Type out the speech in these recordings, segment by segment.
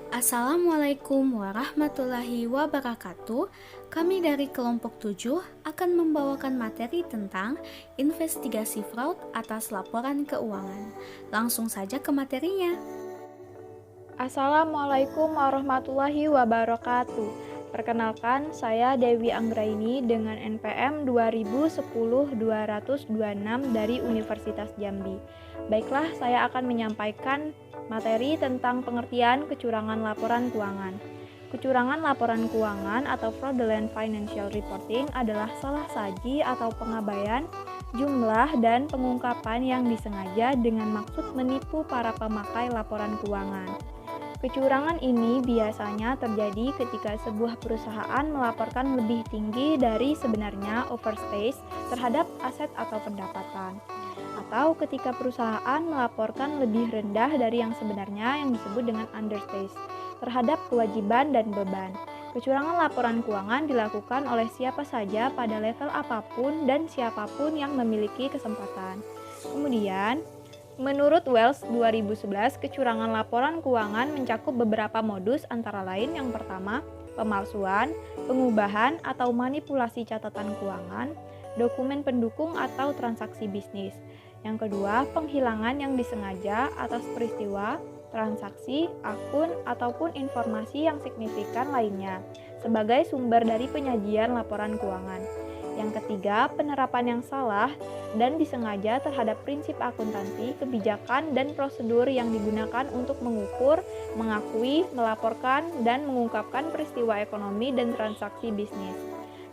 Assalamualaikum warahmatullahi wabarakatuh. Kami dari kelompok 7 akan membawakan materi tentang investigasi fraud atas laporan keuangan. Langsung saja ke materinya. Assalamualaikum warahmatullahi wabarakatuh. Perkenalkan, saya Dewi Anggraini dengan NPM 2010-226 dari Universitas Jambi. Baiklah, saya akan menyampaikan materi tentang pengertian kecurangan laporan keuangan. Kecurangan laporan keuangan atau fraudulent financial reporting adalah salah saji atau pengabaian jumlah dan pengungkapan yang disengaja dengan maksud menipu para pemakai laporan keuangan. Kecurangan ini biasanya terjadi ketika sebuah perusahaan melaporkan lebih tinggi dari sebenarnya overstays terhadap aset atau pendapatan, atau ketika perusahaan melaporkan lebih rendah dari yang sebenarnya yang disebut dengan understays terhadap kewajiban dan beban. Kecurangan laporan keuangan dilakukan oleh siapa saja pada level apapun dan siapapun yang memiliki kesempatan. Kemudian, menurut Wells 2011, kecurangan laporan keuangan mencakup beberapa modus antara lain yang pertama, pemalsuan, pengubahan atau manipulasi catatan keuangan, dokumen pendukung atau transaksi bisnis. Yang kedua, penghilangan yang disengaja atas peristiwa, transaksi, akun, ataupun informasi yang signifikan lainnya sebagai sumber dari penyajian laporan keuangan. Yang ketiga, penerapan yang salah dan disengaja terhadap prinsip akuntansi, kebijakan, dan prosedur yang digunakan untuk mengukur, mengakui, melaporkan, dan mengungkapkan peristiwa ekonomi dan transaksi bisnis.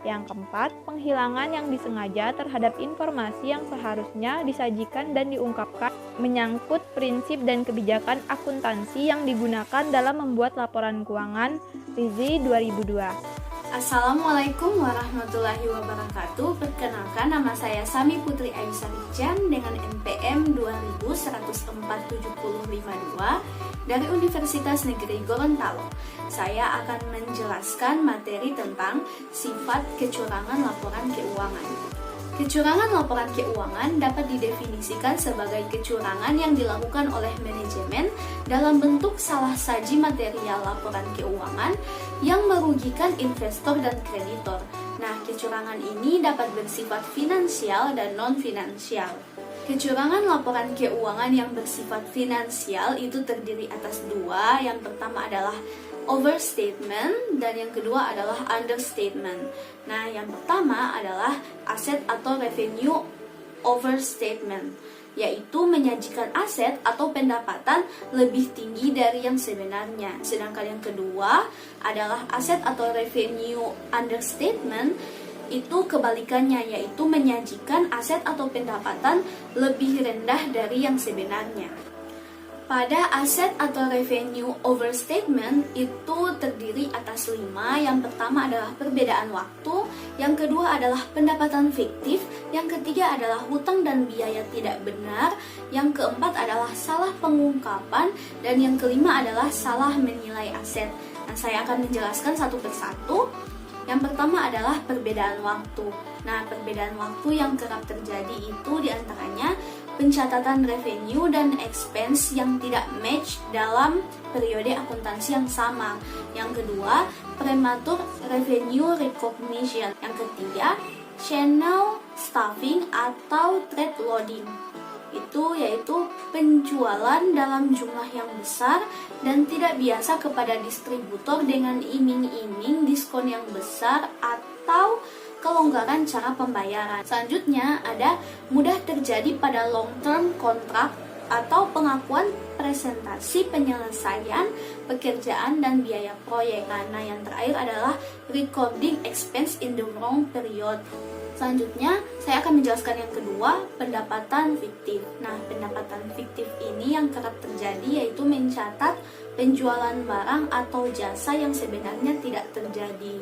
Yang keempat, penghilangan yang disengaja terhadap informasi yang seharusnya disajikan dan diungkapkan menyangkut prinsip dan kebijakan akuntansi yang digunakan dalam membuat laporan keuangan RIZI 2002. Assalamualaikum warahmatullahi wabarakatuh. Perkenalkan, nama saya Sami Putri Ayusarijan dengan NPM 2144752 dari Universitas Negeri Gorontalo. Saya akan menjelaskan materi tentang sifat kecurangan laporan keuangan. Kecurangan laporan keuangan dapat didefinisikan sebagai kecurangan yang dilakukan oleh manajemen dalam bentuk salah saji material laporan keuangan yang merugikan investor dan kreditor. Nah, kecurangan ini dapat bersifat finansial dan non-finansial. Kecurangan laporan keuangan yang bersifat finansial itu terdiri atas dua. Yang pertama adalah overstatement dan yang kedua adalah understatement. Nah, yang pertama adalah aset atau revenue overstatement, yaitu menyajikan aset atau pendapatan lebih tinggi dari yang sebenarnya. Sedangkan yang kedua adalah aset atau revenue understatement, itu kebalikannya, yaitu menyajikan aset atau pendapatan lebih rendah dari yang sebenarnya. Pada aset atau revenue overstatement itu terdiri atas 5. Yang pertama adalah perbedaan waktu, yang kedua adalah pendapatan fiktif, yang ketiga adalah hutang dan biaya tidak benar, yang keempat adalah salah pengungkapan, dan yang kelima adalah salah menilai aset. Nah, saya akan menjelaskan satu persatu. Yang pertama adalah perbedaan waktu. Nah, perbedaan waktu yang kerap terjadi itu diantaranya pencatatan revenue dan expense yang tidak match dalam periode akuntansi yang sama. Yang kedua, prematur revenue recognition. Yang ketiga, channel stuffing atau trade loading. Itu yaitu penjualan dalam jumlah yang besar dan tidak biasa kepada distributor dengan iming-iming diskon yang besar atau kelonggaran cara pembayaran. Selanjutnya ada mudah terjadi pada long term kontrak atau pengakuan presentasi penyelesaian pekerjaan dan biaya proyek. Nah, yang terakhir adalah recording expense in the wrong period. Selanjutnya, saya akan menjelaskan yang kedua, pendapatan fiktif. Nah, pendapatan fiktif ini yang kerap terjadi yaitu mencatat penjualan barang atau jasa yang sebenarnya tidak terjadi.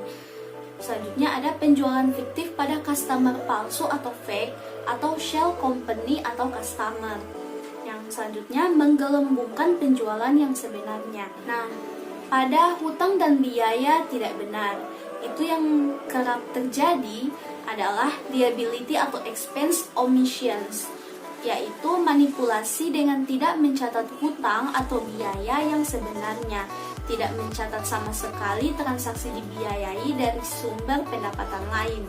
Selanjutnya ada penjualan fiktif pada customer palsu atau fake, atau shell company atau customer. Yang selanjutnya menggelembungkan penjualan yang sebenarnya. Nah, pada hutang dan biaya tidak benar, itu yang kerap terjadi adalah liability atau expense omissions. yaitu manipulasi dengan tidak mencatat hutang atau biaya yang sebenarnya, tidak mencatat sama sekali transaksi dibiayai dari sumber pendapatan lain.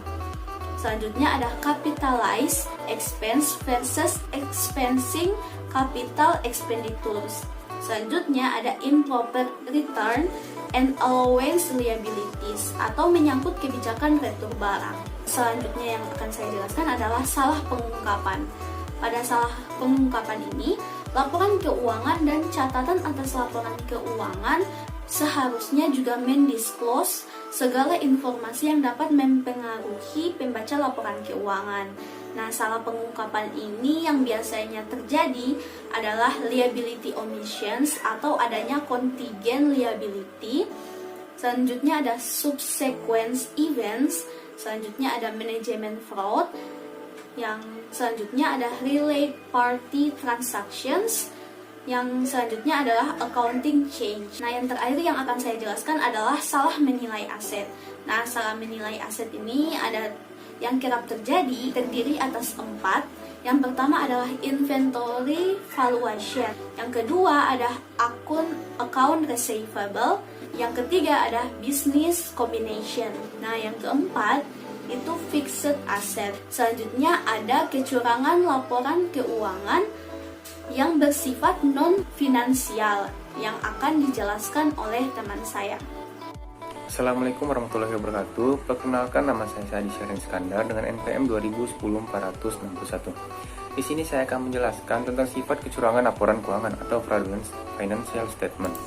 Selanjutnya ada capitalized expense versus expensing capital expenditures. Selanjutnya ada improper return and allowance liabilities atau menyangkut kebijakan retur barang. Selanjutnya yang akan saya jelaskan adalah salah pengungkapan. Pada salah pengungkapan ini, laporan keuangan dan catatan atas laporan keuangan seharusnya juga mendisclose segala informasi yang dapat mempengaruhi pembaca laporan keuangan. Nah, salah pengungkapan ini yang biasanya terjadi adalah liability omissions atau adanya contingent liability. Selanjutnya ada subsequent events. Selanjutnya ada management fraud. Yang selanjutnya ada related party transactions. Yang selanjutnya adalah accounting change. Nah, yang terakhir yang akan saya jelaskan adalah salah menilai aset. Nah, salah menilai aset ini ada yang kerap terjadi, terdiri atas 4. Yang pertama adalah inventory valuation. Yang kedua ada account receivable. Yang ketiga ada business combination. Nah, yang keempat itu fixed asset. Selanjutnya ada kecurangan laporan keuangan yang bersifat non-finansial yang akan dijelaskan oleh teman saya. Assalamualaikum warahmatullahi wabarakatuh. Perkenalkan, nama saya Sadi Syahrin Iskandar dengan NPM 2010-461. Di sini saya akan menjelaskan tentang sifat kecurangan laporan keuangan atau fraudulent financial statement.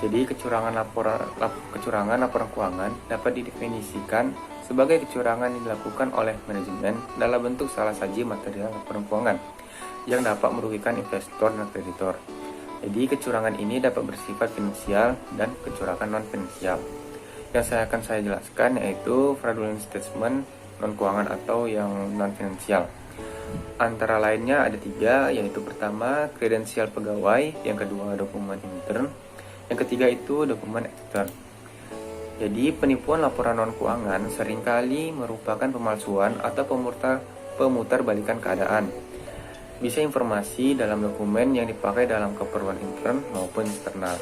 Jadi, kecurangan laporan keuangan dapat didefinisikan sebagai kecurangan yang dilakukan oleh manajemen dalam bentuk salah saji material laporan keuangan yang dapat merugikan investor dan kreditor. Jadi, kecurangan ini dapat bersifat finansial dan kecurangan non-finansial. Yang akan saya jelaskan yaitu fraudulent statement non-keuangan atau yang non-finansial. Antara lainnya ada 3, yaitu pertama kredensial pegawai, yang kedua dokumen intern, yang ketiga itu dokumen ekstern. Jadi, penipuan laporan non-keuangan seringkali merupakan pemalsuan atau pemutarbalikan keadaan. Bisa informasi dalam dokumen yang dipakai dalam keperluan intern maupun eksternal.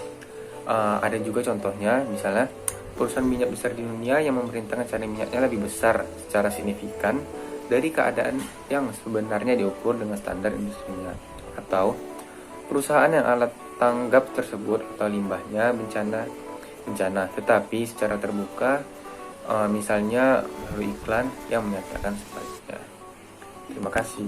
Ada juga contohnya, misalnya perusahaan minyak besar di dunia yang memerintahkan cari minyaknya lebih besar secara signifikan dari keadaan yang sebenarnya diukur dengan standar industrinya. Atau perusahaan yang alat tanggap tersebut atau limbahnya bencana, tetapi secara terbuka, misalnya melalui iklan yang menyatakan sebaliknya. Terima kasih.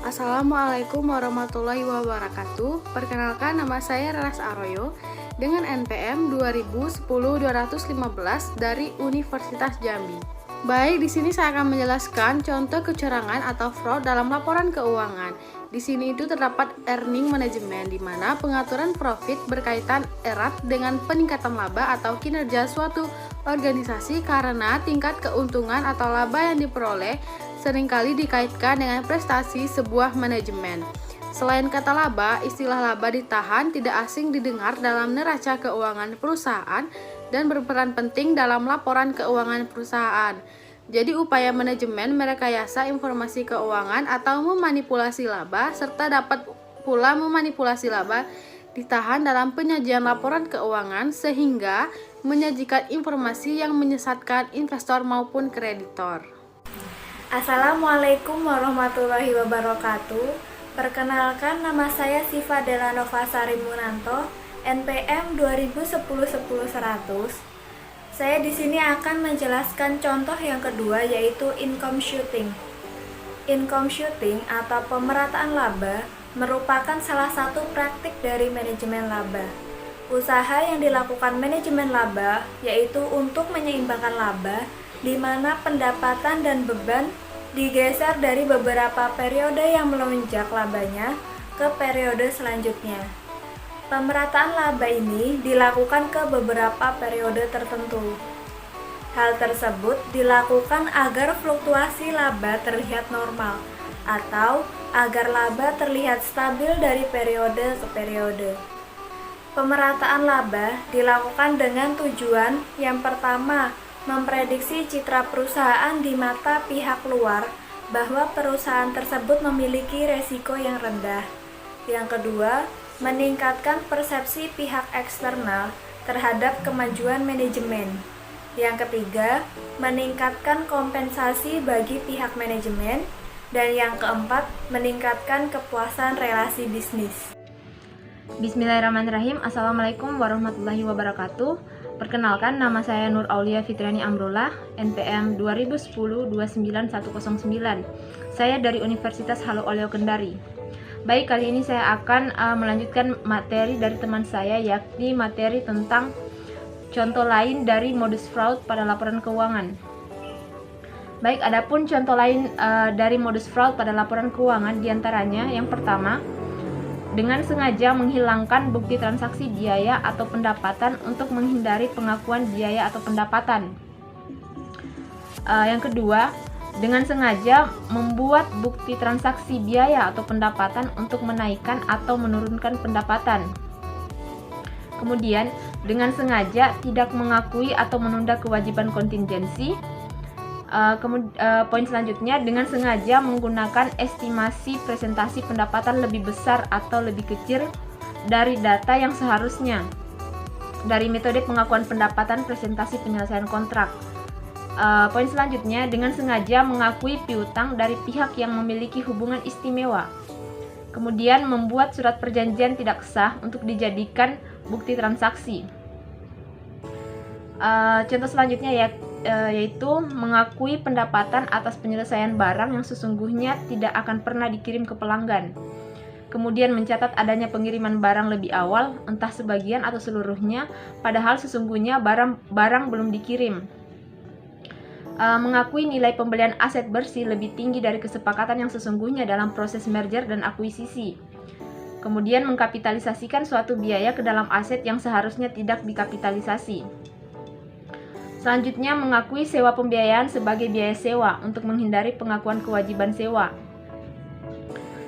Assalamualaikum warahmatullahi wabarakatuh. Perkenalkan, nama saya Raras Aroyo dengan NPM 2010-215 dari Universitas Jambi. Baik, di sini saya akan menjelaskan contoh kecurangan atau fraud dalam laporan keuangan. Di sini itu terdapat earning management, di mana pengaturan profit berkaitan erat dengan peningkatan laba atau kinerja suatu organisasi karena tingkat keuntungan atau laba yang diperoleh seringkali dikaitkan dengan prestasi sebuah manajemen. Selain kata laba, istilah laba ditahan tidak asing didengar dalam neraca keuangan perusahaan dan berperan penting dalam laporan keuangan perusahaan. Jadi upaya manajemen merekayasa informasi keuangan atau memanipulasi laba serta dapat pula memanipulasi laba ditahan dalam penyajian laporan keuangan sehingga menyajikan informasi yang menyesatkan investor maupun kreditor. Assalamualaikum warahmatullahi wabarakatuh. Perkenalkan, nama saya Siva Delanova Sarimunanto, NPM 2010-101. Saya di sini akan menjelaskan contoh yang kedua, yaitu income shooting. Income shooting atau pemerataan laba merupakan salah satu praktik dari manajemen laba. Usaha yang dilakukan manajemen laba yaitu untuk menyeimbangkan laba, di mana pendapatan dan beban digeser dari beberapa periode yang melonjak labanya ke periode selanjutnya. Pemerataan laba ini dilakukan ke beberapa periode tertentu. Hal tersebut dilakukan agar fluktuasi laba terlihat normal atau agar laba terlihat stabil dari periode ke periode. Pemerataan laba dilakukan dengan tujuan yang pertama, memprediksi citra perusahaan di mata pihak luar bahwa perusahaan tersebut memiliki resiko yang rendah. Yang kedua, meningkatkan persepsi pihak eksternal terhadap kemajuan manajemen. Yang ketiga, meningkatkan kompensasi bagi pihak manajemen. Dan yang keempat, meningkatkan kepuasan relasi bisnis. Bismillahirrahmanirrahim. Assalamualaikum warahmatullahi wabarakatuh. Perkenalkan, nama saya Nur Aulia Fitriani Amrullah, NPM 2010-29109. Saya dari Universitas Haluk Oleo Kendari. Baik, kali ini saya akan melanjutkan materi dari teman saya, yakni materi tentang contoh lain dari modus fraud pada laporan keuangan. Baik, adapun contoh lain dari modus fraud pada laporan keuangan diantaranya yang pertama, dengan sengaja menghilangkan bukti transaksi biaya atau pendapatan untuk menghindari pengakuan biaya atau pendapatan. Yang kedua, dengan sengaja membuat bukti transaksi biaya atau pendapatan untuk menaikkan atau menurunkan pendapatan. Kemudian, dengan sengaja tidak mengakui atau menunda kewajiban kontingensi. Poin selanjutnya, dengan sengaja menggunakan estimasi presentasi pendapatan lebih besar atau lebih kecil dari data yang seharusnya dari metode pengakuan pendapatan presentasi penyelesaian kontrak. Poin selanjutnya, dengan sengaja mengakui piutang dari pihak yang memiliki hubungan istimewa. Kemudian membuat surat perjanjian tidak sah untuk dijadikan bukti transaksi. Contoh selanjutnya yaitu mengakui pendapatan atas penyelesaian barang yang sesungguhnya tidak akan pernah dikirim ke pelanggan. Kemudian mencatat adanya pengiriman barang lebih awal, entah sebagian atau seluruhnya, padahal sesungguhnya barang belum dikirim. Mengakui nilai pembelian aset bersih lebih tinggi dari kesepakatan yang sesungguhnya dalam proses merger dan akuisisi. Kemudian mengkapitalisasikan suatu biaya ke dalam aset yang seharusnya tidak dikapitalisasi. Selanjutnya, mengakui sewa pembiayaan sebagai biaya sewa untuk menghindari pengakuan kewajiban sewa.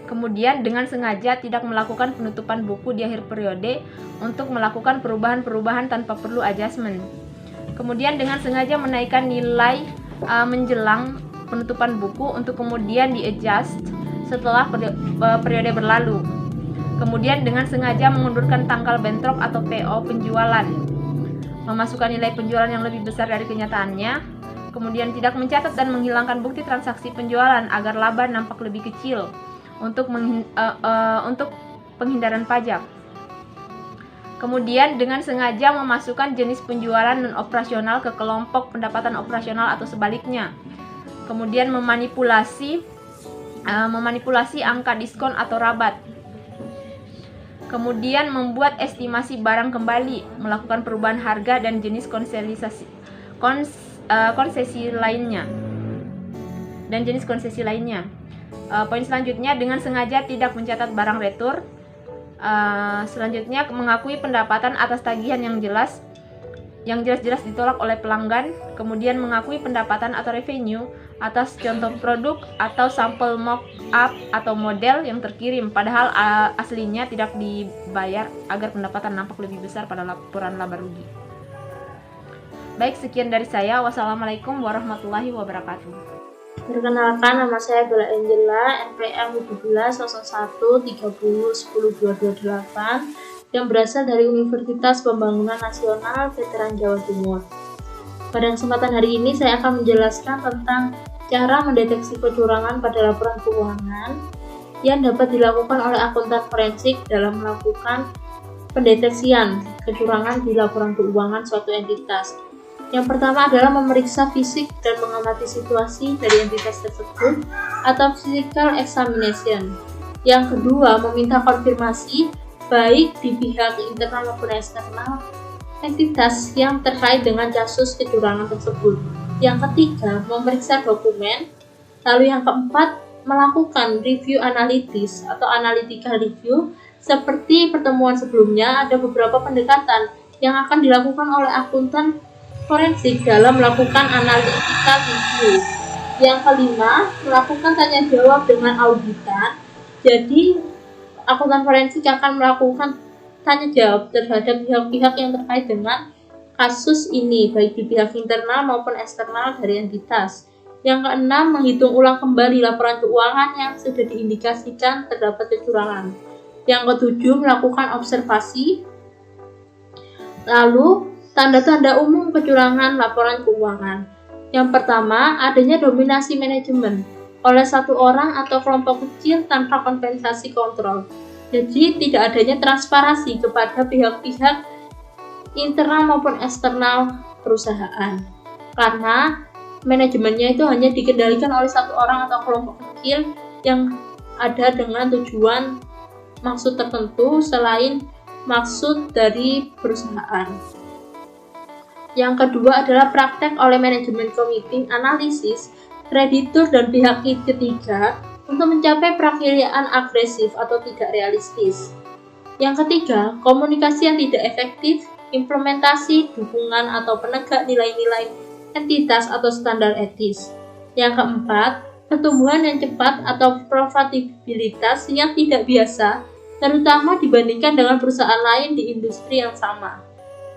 Kemudian, dengan sengaja tidak melakukan penutupan buku di akhir periode untuk melakukan perubahan-perubahan tanpa perlu adjustment. Kemudian, dengan sengaja menaikkan nilai menjelang penutupan buku untuk kemudian di-adjust setelah periode berlalu. Kemudian, dengan sengaja mengundurkan tanggal bentrok atau PO penjualan, memasukkan nilai penjualan yang lebih besar dari kenyataannya, kemudian tidak mencatat dan menghilangkan bukti transaksi penjualan agar laba nampak lebih kecil untuk penghindaran pajak. Kemudian dengan sengaja memasukkan jenis penjualan non-operasional ke kelompok pendapatan operasional atau sebaliknya. Kemudian memanipulasi angka diskon atau rabat. Kemudian membuat estimasi barang kembali, melakukan perubahan harga dan jenis konsesi lainnya. Poin selanjutnya, dengan sengaja tidak mencatat barang retur. Selanjutnya, mengakui pendapatan atas tagihan yang jelas-jelas ditolak oleh pelanggan. Kemudian mengakui pendapatan atau revenue atas contoh produk atau sampel mock-up atau model yang terkirim, padahal aslinya tidak dibayar agar pendapatan nampak lebih besar pada laporan laba rugi. Baik, sekian dari saya. Wassalamualaikum warahmatullahi wabarakatuh. Perkenalkan, nama saya Bella Angela, NPM 170130100228 yang berasal dari Universitas Pembangunan Nasional Veteran Jawa Timur. Pada kesempatan hari ini saya akan menjelaskan tentang cara mendeteksi kecurangan pada laporan keuangan yang dapat dilakukan oleh akuntan forensik dalam melakukan pendeteksian kecurangan di laporan keuangan suatu entitas. Yang pertama adalah memeriksa fisik dan mengamati situasi dari entitas tersebut atau physical examination. Yang kedua, meminta konfirmasi baik di pihak internal maupun eksternal entitas yang terkait dengan kasus kecurangan tersebut. Yang ketiga, memeriksa dokumen. Lalu yang keempat, melakukan review analitis atau analytical review. Seperti pertemuan sebelumnya, ada beberapa pendekatan yang akan dilakukan oleh akuntan forensik dalam melakukan analytical review. Yang kelima, melakukan tanya jawab dengan auditan. Jadi, akuntan forensik akan melakukan tanya jawab terhadap pihak-pihak yang terkait dengan kasus ini, baik di pihak internal maupun eksternal dari entitas. Yang keenam, menghitung ulang kembali laporan keuangan yang sudah diindikasikan terdapat kecurangan. Yang ketujuh, melakukan observasi. Lalu, tanda-tanda umum kecurangan laporan keuangan. Yang pertama, adanya dominasi manajemen oleh satu orang atau kelompok kecil tanpa kompensasi kontrol. Jadi, tidak adanya transparansi kepada pihak-pihak internal maupun eksternal perusahaan. Karena manajemennya itu hanya dikendalikan oleh satu orang atau kelompok kecil yang ada dengan tujuan maksud tertentu selain maksud dari perusahaan. Yang kedua adalah praktek oleh manajemen committing analisis, kreditur dan pihak ketiga untuk mencapai prakiraan agresif atau tidak realistis. Yang ketiga, komunikasi yang tidak efektif, implementasi, dukungan atau penegak nilai-nilai entitas atau standar etis. Yang keempat, pertumbuhan yang cepat atau profitabilitas yang tidak biasa, terutama dibandingkan dengan perusahaan lain di industri yang sama.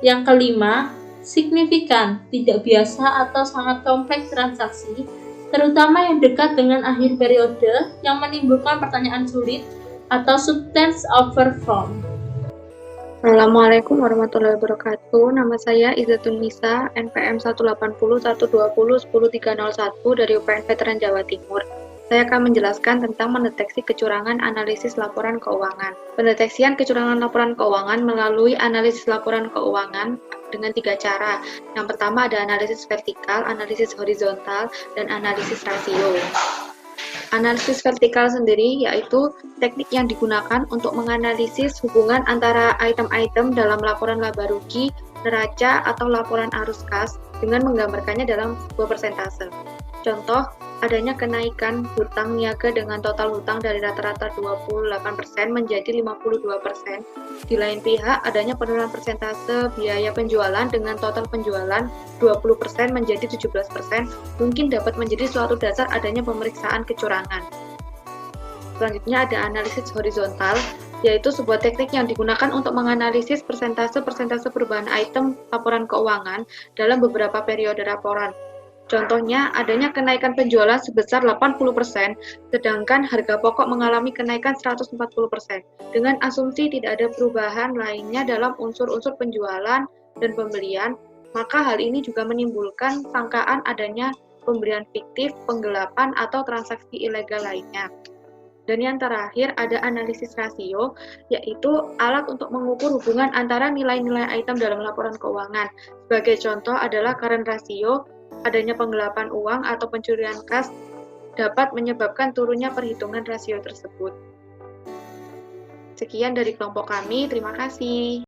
Yang kelima, signifikan, tidak biasa atau sangat kompleks transaksi, terutama yang dekat dengan akhir periode yang menimbulkan pertanyaan sulit atau substance over form. Assalamualaikum warahmatullahi wabarakatuh. Nama saya Izzatun Nisa, NPM 180-120-10301 dari UPN Veteran Jawa Timur. Saya akan menjelaskan tentang mendeteksi kecurangan analisis laporan keuangan. Pendeteksian kecurangan laporan keuangan melalui analisis laporan keuangan dengan 3 cara. Yang pertama ada analisis vertikal, analisis horizontal, dan analisis rasio. Analisis vertikal sendiri yaitu teknik yang digunakan untuk menganalisis hubungan antara item-item dalam laporan laba rugi, neraca, atau laporan arus kas dengan menggambarkannya dalam sebuah persentase. Contoh, adanya kenaikan hutang niaga dengan total hutang dari rata-rata 28% menjadi 52%. Di lain pihak, adanya penurunan persentase biaya penjualan dengan total penjualan 20% menjadi 17%, mungkin dapat menjadi suatu dasar adanya pemeriksaan kecurangan. Selanjutnya ada analisis horizontal, yaitu sebuah teknik yang digunakan untuk menganalisis persentase-persentase perubahan item laporan keuangan dalam beberapa periode laporan. Contohnya, adanya kenaikan penjualan sebesar 80%, sedangkan harga pokok mengalami kenaikan 140%. Dengan asumsi tidak ada perubahan lainnya dalam unsur-unsur penjualan dan pembelian, maka hal ini juga menimbulkan sangkaan adanya pembelian fiktif, penggelapan, atau transaksi ilegal lainnya. Dan yang terakhir ada analisis rasio, yaitu alat untuk mengukur hubungan antara nilai-nilai item dalam laporan keuangan. Sebagai contoh adalah current ratio, adanya penggelapan uang atau pencurian kas dapat menyebabkan turunnya perhitungan rasio tersebut. Sekian dari kelompok kami, terima kasih.